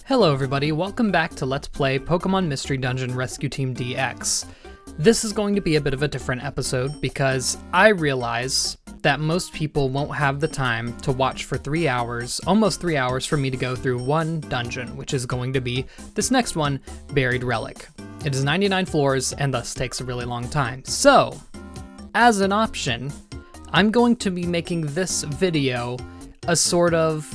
Hello everybody, welcome back to Let's Play Pokemon Mystery Dungeon Rescue Team DX. This is going to be a bit of a different episode because I realize that most people won't have the time to watch for 3 hours, almost 3 hours for me to go through one dungeon, which is going to be this next one, Buried Relic. It is 99 floors and thus takes a really long time. So, as an option, I'm going to be making this video a sort of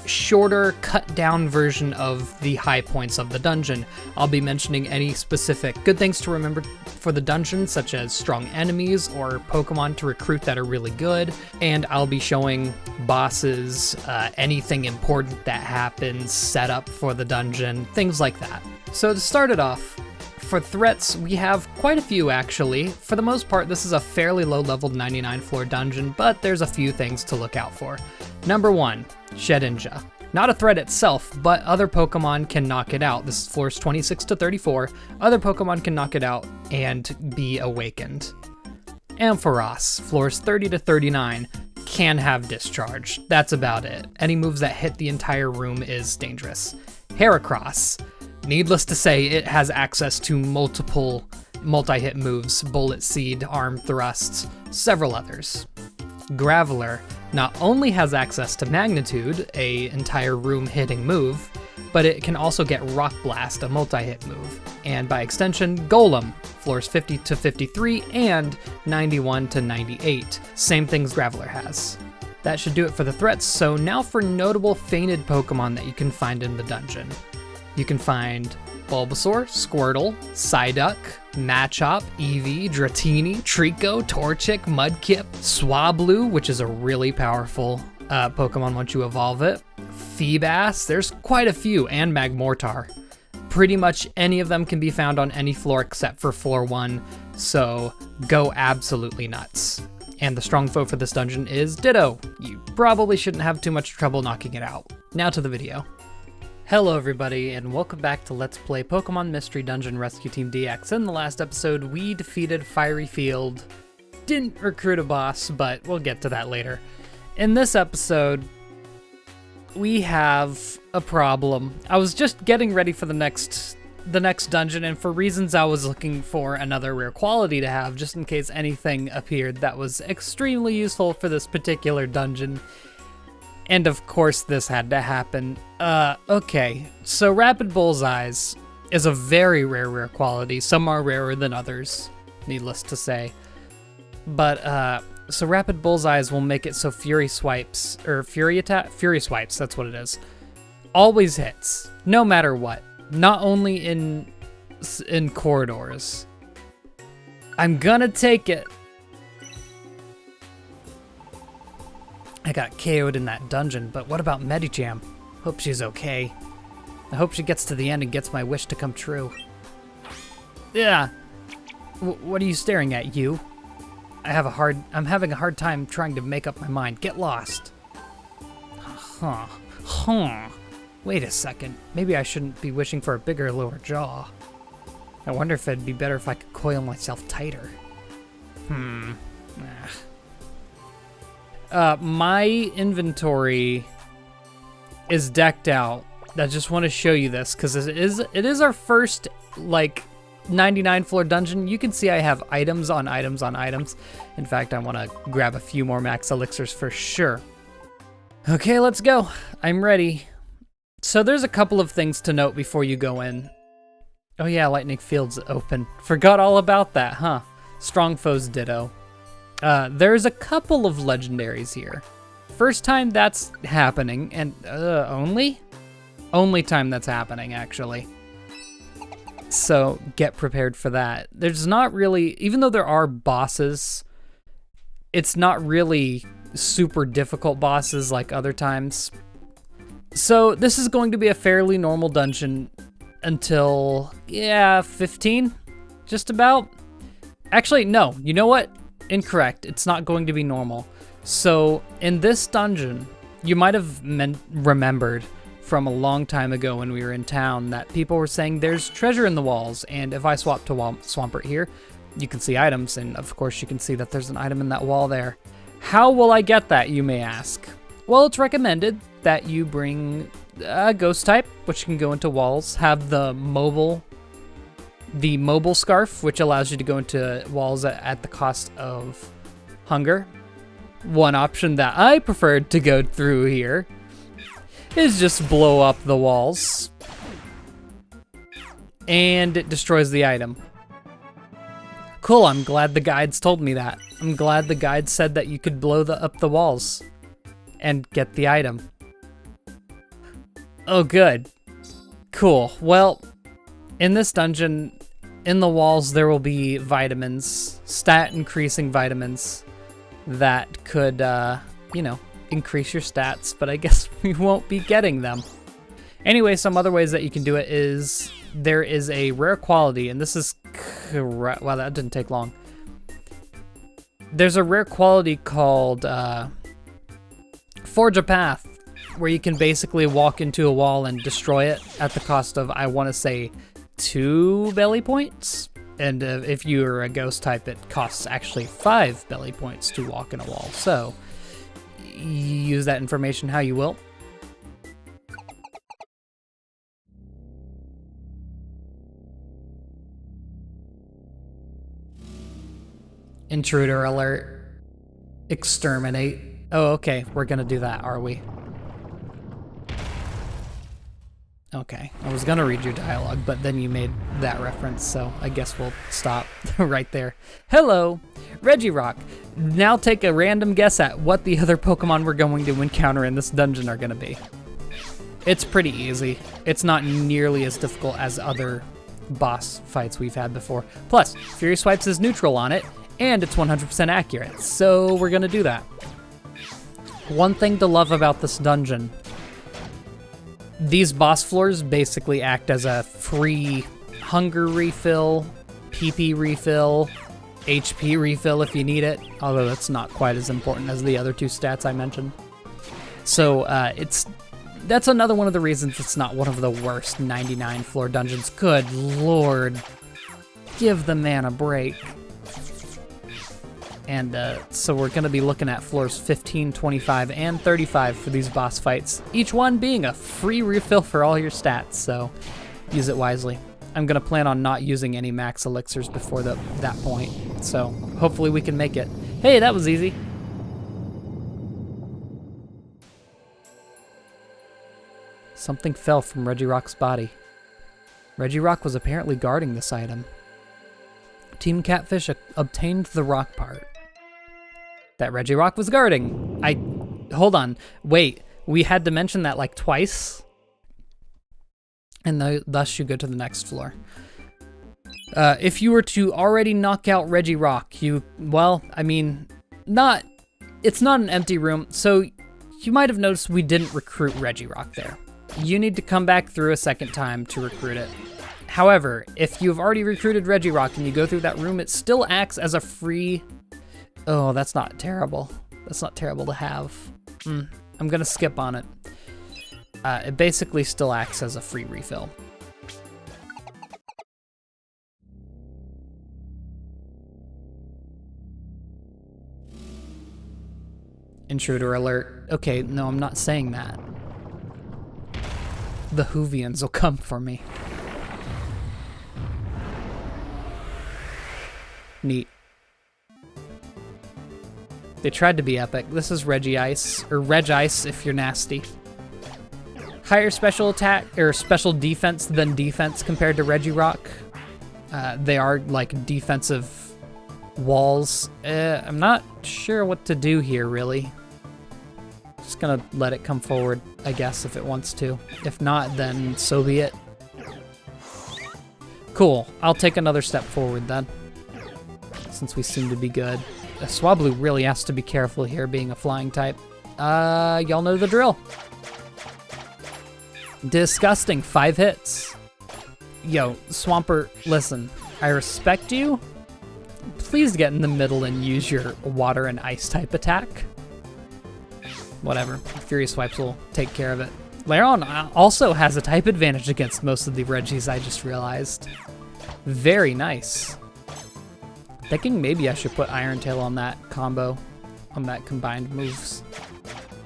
shorter, cut down version of the high points of the dungeon. I'll be mentioning any specific good things to remember for the dungeon, such as strong enemies or Pokemon to recruit that are really good, and I'll be showing bosses, anything important that happens, setup for the dungeon, things like that. So to start it off, for threats, we have quite a few actually. For the most part, this is a fairly low-level 99 floor dungeon, but there's a few things to look out for. Number 1, Shedinja. Not a threat itself, but other Pokemon can knock it out. This is floors 26 to 34. Other Pokemon can knock it out and be awakened. Ampharos, floors 30 to 39, can have discharge. That's about it. Any moves that hit the entire room is dangerous. Heracross. Needless to say, it has access to multiple multi-hit moves, Bullet Seed, Arm Thrusts, several others. Graveler not only has access to Magnitude, a entire room hitting move, but it can also get Rock Blast, a multi-hit move. And by extension, Golem, floors 50 to 53 and 91 to 98. Same things Graveler has. That should do it for the threats, so now for notable fainted Pokemon that you can find in the dungeon. You can find Bulbasaur, Squirtle, Psyduck, Machop, Eevee, Dratini, Trico, Torchic, Mudkip, Swablu, which is a really powerful Pokemon once you evolve it, Feebas, there's quite a few, and Magmortar. Pretty much any of them can be found on any floor except for floor 1, so go absolutely nuts. And the strong foe for this dungeon is Ditto. You probably shouldn't have too much trouble knocking it out. Now to the video. Hello everybody, and welcome back to Let's Play Pokemon Mystery Dungeon Rescue Team DX. In the last episode, we defeated Fiery Field. Didn't recruit a boss, but we'll get to that later. In this episode, we have a problem. I was just getting ready for the next dungeon, and for reasons I was looking for another rare quality to have, just in case anything appeared that was extremely useful for this particular dungeon. And of course this had to happen. Okay, so Rapid Bullseyes is a very rare quality. Some are rarer than others, needless to say. But, so Rapid Bullseyes will make it so Fury Swipes, or Fury Swipes, that's what it is, always hits, no matter what. Not only in corridors. I'm gonna take it. I got KO'd in that dungeon, but what about Medicham? Hope she's okay. I hope she gets to the end and gets my wish to come true. Yeah. What are you staring at, you? I'm having a hard time trying to make up my mind. Get lost. Huh. Wait a second. Maybe I shouldn't be wishing for a bigger lower jaw. I wonder if it'd be better if I could coil myself tighter. My inventory is decked out. I just want to show you this because it is our first, like, 99 floor dungeon. You can see I have items on items on items. In fact, I want to grab a few more max elixirs for sure. Okay, let's go. I'm ready. So there's a couple of things to note before you go in. Oh yeah, Lightning Field's open. Forgot all about that, huh? Strong foes ditto. There's a couple of legendaries here. First time that's happening, and only time that's happening, actually. So get prepared for that. There's not really, even though there are bosses, it's not really super difficult bosses like other times. So this is going to be a fairly normal dungeon until, yeah, 15, just about. Actually, no, you know what? Incorrect. It's not going to be normal. So in this dungeon, you might have remembered from a long time ago when we were in town that people were saying there's treasure in the walls, and if I swap to Swampert here, you can see items, and of course you can see that there's an item in that wall there. How will I get that, you may ask? Well, it's recommended that you bring ghost type, which can go into walls. Have the mobile scarf, which allows you to go into walls at the cost of hunger. One option that I preferred to go through here is just blow up the walls. And it destroys the item. Cool, I'm glad the guides told me that. I'm glad the guides said that you could blow up the walls and get the item. Oh, good. Cool. Well, in this dungeon, in the walls, there will be vitamins, stat-increasing vitamins that could, you know, increase your stats, but I guess we won't be getting them. Anyway, some other ways that you can do it is there is a rare quality, and this is wow, that didn't take long. There's a rare quality called Forge a Path, where you can basically walk into a wall and destroy it at the cost of, I want to say, 2 belly points. And if you're a ghost type, it costs actually 5 belly points to walk in a wall. So use that information how you will. Intruder alert. Exterminate. Oh, okay. We're gonna do that, are we? Okay. I was gonna read your dialogue, but then you made that reference, so I guess we'll stop right there. Hello, Regirock. Now take a random guess at what the other Pokemon we're going to encounter in this dungeon are gonna be. It's pretty easy. It's not nearly as difficult as other boss fights we've had before. Plus, Fury Swipes is neutral on it, and it's 100% accurate, so we're gonna do that. One thing to love about this dungeon, these boss floors basically act as a free hunger refill, PP refill, HP refill if you need it, although that's not quite as important as the other 2 stats I mentioned. So that's another one of the reasons it's not one of the worst 99 floor dungeons. Good lord, give the man a break. And so we're going to be looking at floors 15, 25, and 35 for these boss fights, each one being a free refill for all your stats, so use it wisely. I'm going to plan on not using any max elixirs before that point, so hopefully we can make it. Hey, that was easy. Something fell from Regirock's body. Regirock was apparently guarding this item. Team Catfish obtained the rock part that Regirock was guarding. Hold on, wait, we had to mention that like twice? And thus you go to the next floor. If you were to already knock out Regirock, well, I mean, it's not an empty room, so you might have noticed we didn't recruit Regirock there. You need to come back through a second time to recruit it. However, if you've already recruited Regirock and you go through that room, it still acts as a free... Oh, that's not terrible. That's not terrible to have. I'm gonna skip on it. It basically still acts as a free refill. Intruder alert. Okay, no, I'm not saying that. The Hoovians will come for me. Neat. They tried to be epic. This is Regice, or Regice if you're nasty. Higher special attack, or special defense than defense compared to Regirock. They are like defensive walls. I'm not sure what to do here, really. Just gonna let it come forward, I guess, if it wants to. If not, then so be it. Cool. I'll take another step forward then, since we seem to be good. Swablu really has to be careful here, being a flying type. Y'all know the drill. Disgusting, 5 hits. Yo, Swampert, listen, I respect you. Please get in the middle and use your water and ice type attack. Whatever, Fury Swipes will take care of it. Lairon also has a type advantage against most of the Regis, I just realized. Very nice. Thinking maybe I should put Iron Tail on that combo, on that combined moves,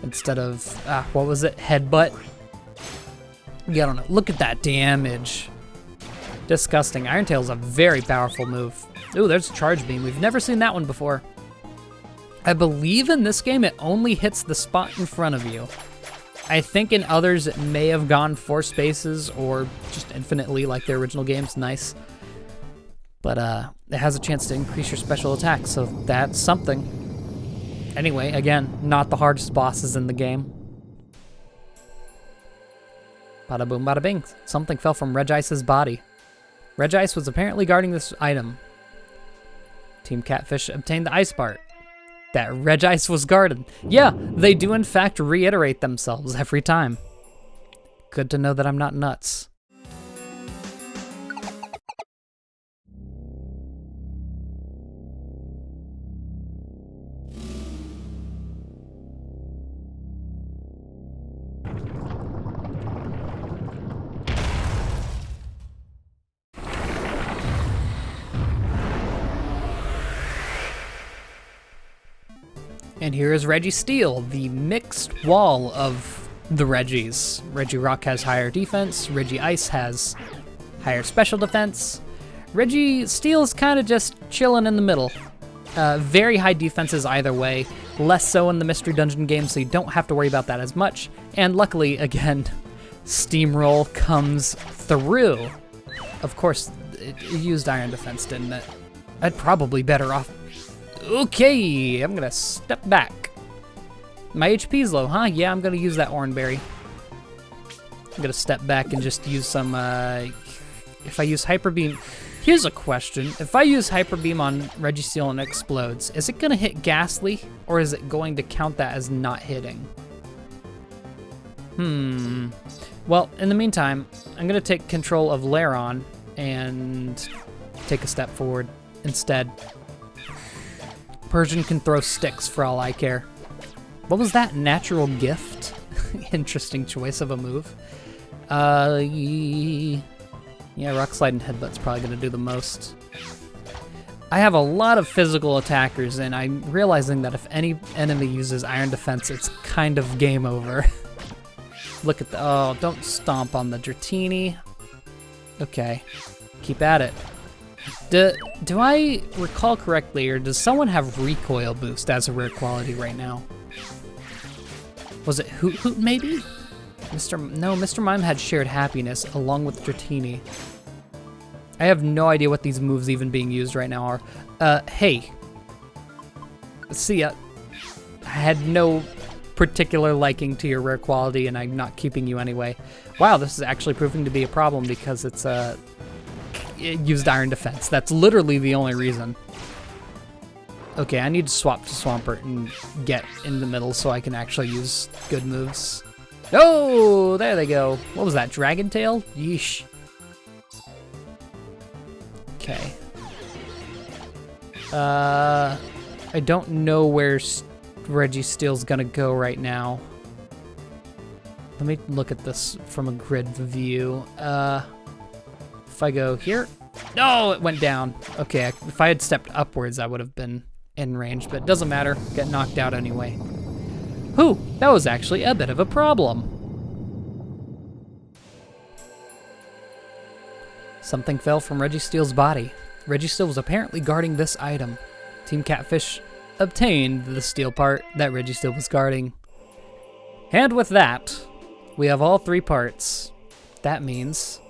instead of, what was it, Headbutt? get on it. Look at that damage. Disgusting. Iron Tail's a very powerful move. Ooh, there's a charge beam. We've never seen that one before. I believe in this game it only hits the spot in front of you. I think in others it may have gone 4 spaces or just infinitely like the original games. Nice. But it has a chance to increase your special attack, so that's something. Anyway, again, not the hardest bosses in the game. Bada boom, bada bing. Something fell from Regice's body. Regice was apparently guarding this item. Team Catfish obtained the ice part that Regice was guarded. Yeah, they do in fact reiterate themselves every time. Good to know that I'm not nuts. And here is Reggie Steel, the mixed wall of the Reggies. Reggie Rock has higher defense, Reggie Ice has higher special defense. Reggie Steel is kind of just chilling in the middle. Very high defenses either way, less so in the Mystery Dungeon game, so you don't have to worry about that as much. And luckily, again, Steamroll comes through. Of course, it used Iron Defense, didn't it? I'd probably better off. Okay, I'm gonna step back. My HP's low, huh? Yeah, I'm gonna use that Oranberry. I'm gonna step back and just use some, if I use Hyper Beam. Here's a question. If I use Hyper Beam on Registeel and it explodes, is it gonna hit Ghastly, or is it going to count that as not hitting? Well, in the meantime, I'm gonna take control of Laron and take a step forward instead. Persian can throw sticks for all I care. What was that? Natural Gift? Interesting choice of a move. Yeah, Rock Slide and Headbutt's probably gonna do the most. I have a lot of physical attackers, and I'm realizing that if any enemy uses Iron Defense, it's kind of game over. Look at the, oh, don't stomp on the Dratini. Okay, keep at it. Do I recall correctly, or does someone have recoil boost as a rare quality right now? Was it Hoot Hoot maybe? No, Mr. Mime had Shared Happiness along with Dratini. I have no idea what these moves even being used right now are. Hey. See ya. I had no particular liking to your rare quality, and I'm not keeping you anyway. Wow, this is actually proving to be a problem because it's it used Iron Defense. That's literally the only reason. Okay, I need to swap to Swampert and get in the middle so I can actually use good moves. Oh, there they go. What was that, Dragon Tail? Yeesh. Okay. I don't know where Registeel's gonna go right now. Let me look at this from a grid view. If I go here, no, it went down. Okay, if I had stepped upwards, I would have been in range, but it doesn't matter. Get knocked out anyway. Whew, that was actually a bit of a problem. Something fell from Registeel's body. Registeel was apparently guarding this item. Team Catfish obtained the steel part that Registeel was guarding. And with that, we have all 3 parts. That means,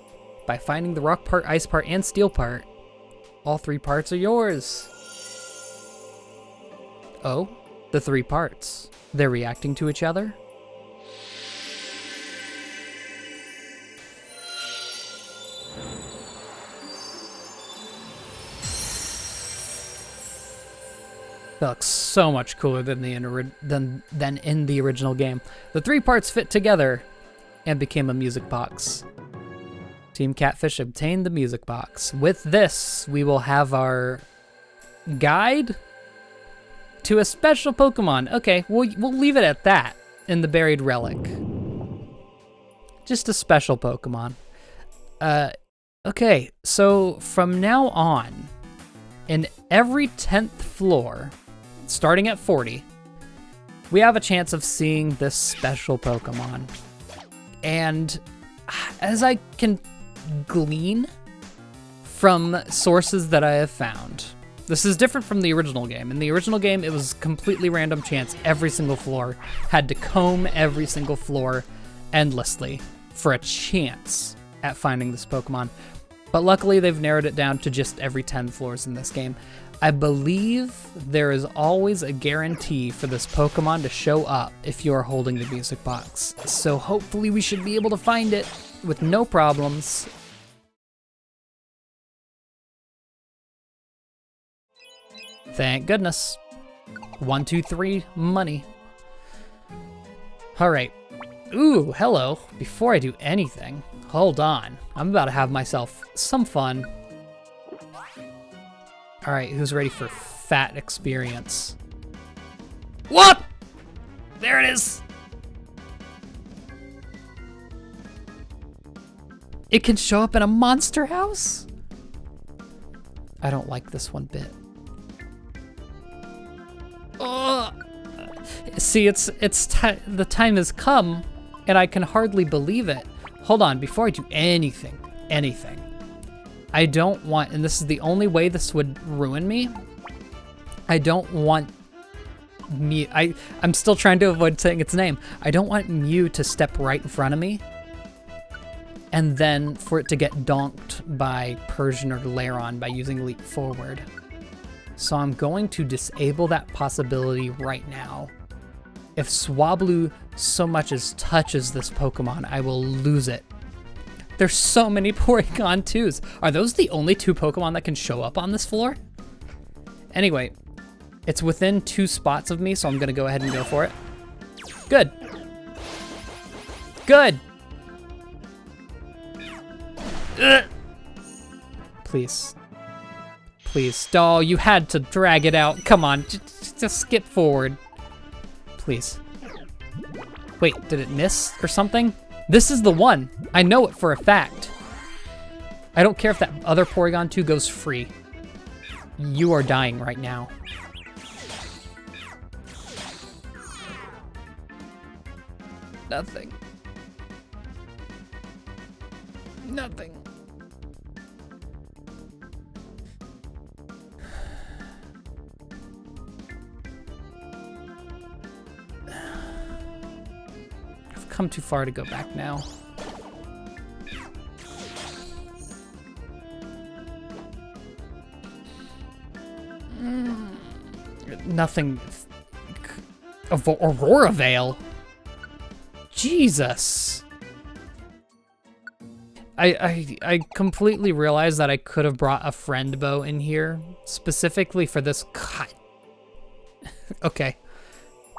by finding the rock part, ice part, and steel part, all 3 parts are yours. Oh, the 3 parts. They're reacting to each other? That looks so much cooler than in the original game. The 3 parts fit together and became a music box. Team Catfish obtained the music box. With this, we will have our guide to a special Pokemon. Okay, we'll leave it at that in the Buried Relic. Just a special Pokemon. Okay, so from now on, in every 10th floor, starting at 40, we have a chance of seeing this special Pokemon. And as I can glean from sources that I have found, this is different from the original game. In the original game, it was completely random chance. Every single floor had to comb every single floor endlessly for a chance at finding this Pokemon. But luckily, they've narrowed it down to just every 10 floors in this game. I believe there is always a guarantee for this Pokemon to show up if you are holding the music box. So hopefully we should be able to find it with no problems. Thank goodness. 1, 2, 3, money. All right. Ooh, hello. Before I do anything, hold on. I'm about to have myself some fun. All right, who's ready for fat experience? What? There it is. It can show up in a monster house? I don't like this one bit. Ugh. See, the time has come, and I can hardly believe it. Hold on, before I do anything, I don't want, and this is the only way this would ruin me, I don't want Mew, I'm still trying to avoid saying its name. I don't want Mew to step right in front of me, and then for it to get donked by Persian or Lairon by using Leap Forward. So I'm going to disable that possibility right now. If Swablu so much as touches this Pokemon, I will lose it. There's so many Porygon 2s. Are those the only 2 Pokemon that can show up on this floor? Anyway, it's within 2 spots of me, so I'm gonna go ahead and go for it. Good. Good. Ugh. Please. Please. Oh, you had to drag it out. Come on, just skip forward. Please. Wait, did it miss or something? This is the one. I know it for a fact. I don't care if that other Porygon 2 goes free. You are dying right now. Nothing. Nothing. I've come too far to go back now. Nothing. Aurora Veil. Jesus. I completely realized that I could have brought a friend bow in here specifically for this. God. Okay.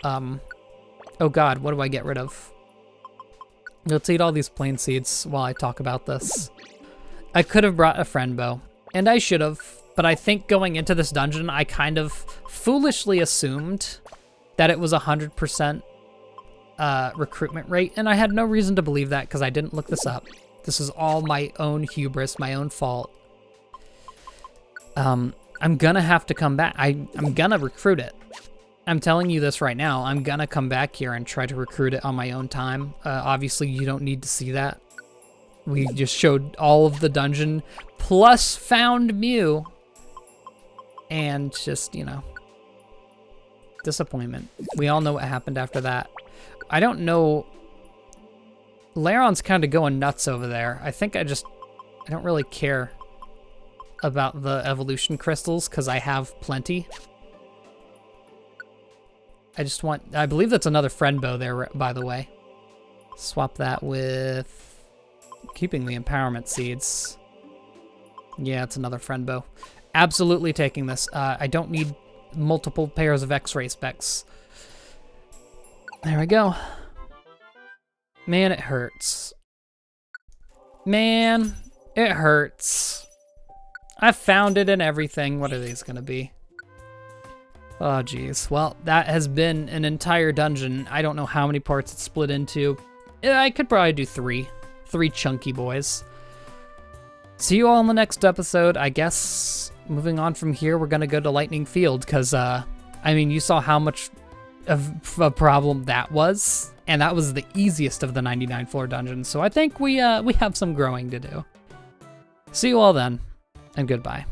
Oh God, what do I get rid of? Let's eat all these plain seeds while I talk about this. I could have brought a friend bow, and I should have, but I think going into this dungeon, I kind of foolishly assumed that it was 100% recruitment rate, and I had no reason to believe that because I didn't look this up. This is all my own hubris, my own fault. I'm gonna have to come back. I'm gonna recruit it. I'm telling you this right now. I'm gonna come back here and try to recruit it on my own time. Obviously, you don't need to see that. We just showed all of the dungeon, plus found Mew. And just, you know, disappointment. We all know what happened after that. I don't know. Lairon's kind of going nuts over there. I think I don't really care about the evolution crystals because I have plenty. I believe that's another friend bow there, by the way. Swap that with keeping the empowerment seeds. Yeah, it's another friend bow. Absolutely taking this. I don't need multiple pairs of X-ray specs. There we go. Man, it hurts. Man, it hurts. I found it and everything. What are these gonna be? Oh, geez. Well, that has been an entire dungeon. I don't know how many parts it's split into. I could probably do 3. 3 chunky boys. See you all in the next episode. I guess moving on from here, we're gonna go to Lightning Field, because, I mean, you saw how much of a problem that was, and that was the easiest of the 99 floor dungeons, so I think we have some growing to do. See you all then, and goodbye.